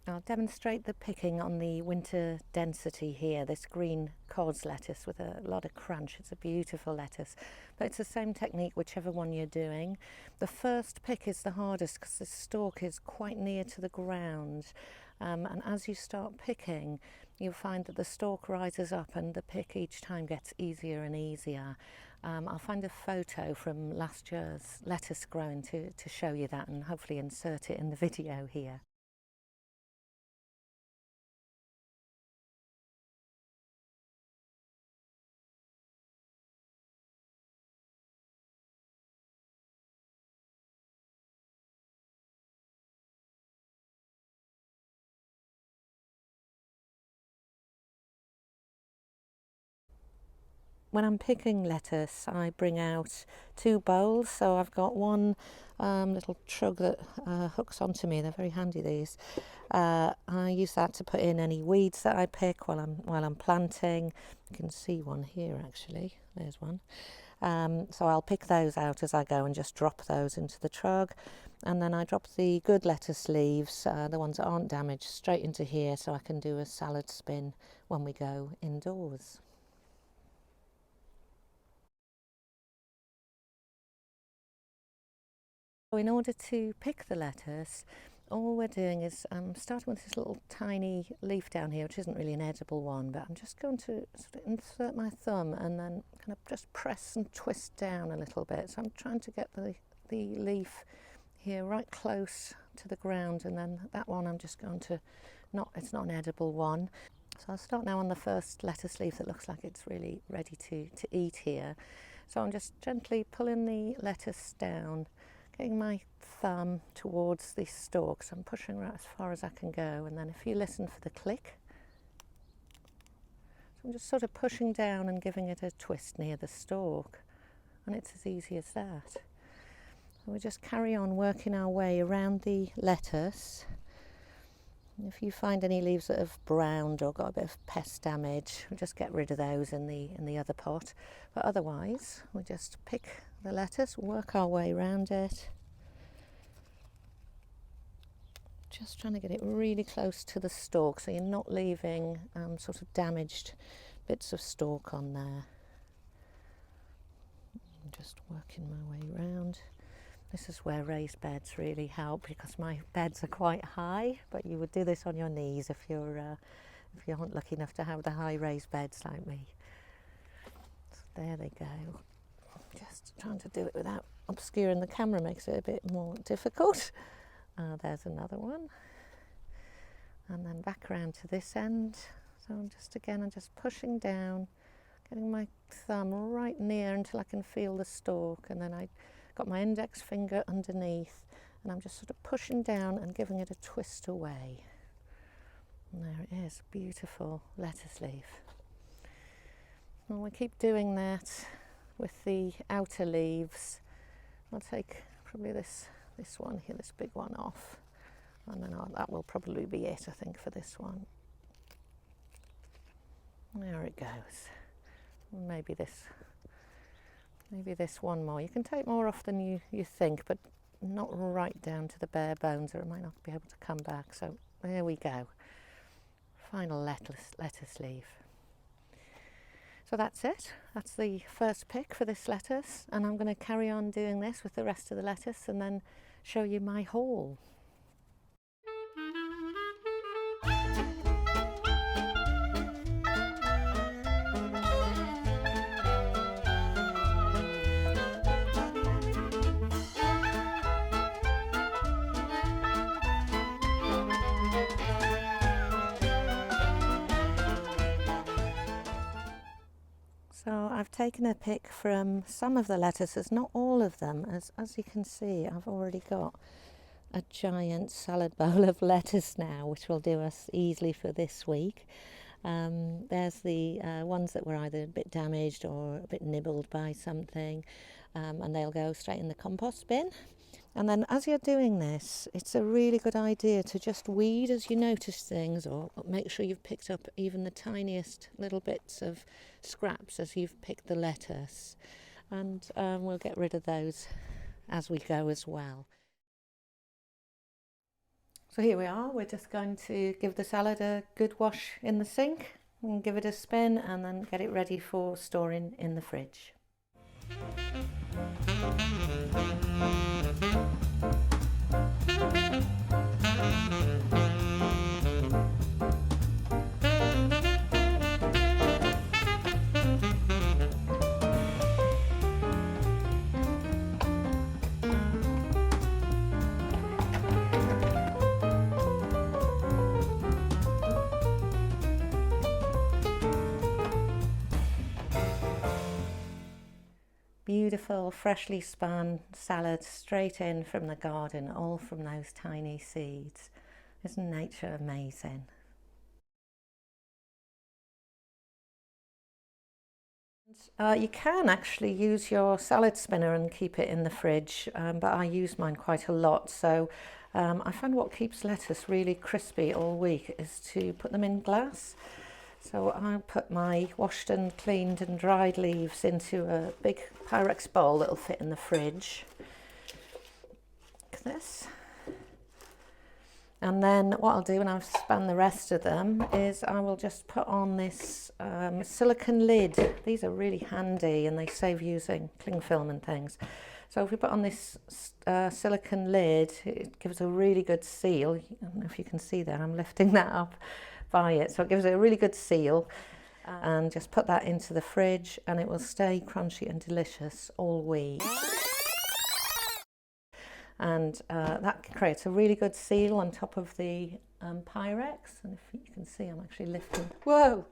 I'll demonstrate the picking on the winter density here, this green cod's lettuce with a lot of crunch. It's a beautiful lettuce, but it's the same technique whichever one you're doing. The first pick is the hardest because the stalk is quite near to the ground, and as you start picking, you'll find that the stalk rises up and the pick each time gets easier and easier. I'll find a photo from last year's lettuce growing to show you that, and hopefully insert it in the video here. When I'm picking lettuce, I bring out two bowls. So I've got one little trug that hooks onto me. They're very handy, these. I use that to put in any weeds that I pick while I'm planting. You can see one here actually. There's one. So I'll pick those out as I go and just drop those into the trug. And then I drop the good lettuce leaves, the ones that aren't damaged, straight into here so I can do a salad spin when we go indoors. In order to pick the lettuce, all we're doing is starting with this little tiny leaf down here, which isn't really an edible one, but I'm just going to sort of insert my thumb and then kind of just press and twist down a little bit. So I'm trying to get the leaf here right close to the ground, and then that one I'm just going to, it's not an edible one. So I'll start now on the first lettuce leaf that looks like it's really ready to eat here. So I'm just gently pulling the lettuce down, getting my thumb towards the stalk, so I'm pushing right as far as I can go, and then if you listen for the click, so I'm just sort of pushing down and giving it a twist near the stalk, and it's as easy as that. So we just carry on working our way around the lettuce. And if you find any leaves that have browned or got a bit of pest damage, we'll just get rid of those in the other pot. But otherwise, we just pick the lettuce, work our way around it. Just trying to get it really close to the stalk so you're not leaving sort of damaged bits of stalk on there. I'm just working my way around. This is where raised beds really help because my beds are quite high, but you would do this on your knees if you aren't lucky enough to have the high raised beds like me. So there they go. Just trying to do it without obscuring the camera makes it a bit more difficult. There's another one, and then back around to this end. So I'm just pushing down, getting my thumb right near until I can feel the stalk, and then I got my index finger underneath, and I'm just sort of pushing down and giving it a twist away. And there it is, beautiful lettuce leaf. And we keep doing that with the outer leaves. I'll take probably this one here, this big one off, and then that will probably be it, I think, for this one. There it goes. Maybe this one more. You can take more off than you think, but not right down to the bare bones, or it might not be able to come back. So there we go. Final lettuce leaf. So that's it. That's the first pick for this lettuce, and I'm going to carry on doing this with the rest of the lettuce and then show you my haul. So I've taken a pick from some of the lettuces, not all of them. As you can see, I've already got a giant salad bowl of lettuce now, which will do us easily for this week. There's the ones that were either a bit damaged or a bit nibbled by something, and they'll go straight in the compost bin. And then as you're doing this, it's a really good idea to just weed as you notice things, or make sure you've picked up even the tiniest little bits of scraps as you've picked the lettuce. And we'll get rid of those as we go as well. So here we are, we're just going to give the salad a good wash in the sink and give it a spin and then get it ready for storing in the fridge. Beautiful, freshly spun salad straight in from the garden, all from those tiny seeds. Isn't nature amazing? You can actually use your salad spinner and keep it in the fridge, but I use mine quite a lot. So I find what keeps lettuce really crispy all week is to put them in glass. So I'll put my washed and cleaned and dried leaves into a big Pyrex bowl that'll fit in the fridge. Like this. And then what I'll do when I've spun the rest of them is I will just put on this silicone lid. These are really handy and they save using cling film and things. So if we put on this silicone lid, it gives a really good seal. I don't know if you can see that, I'm lifting that up by it. So it gives it a really good seal, and just put that into the fridge and it will stay crunchy and delicious all week. And that creates a really good seal on top of the Pyrex. And if you can see, I'm actually lifting. Whoa!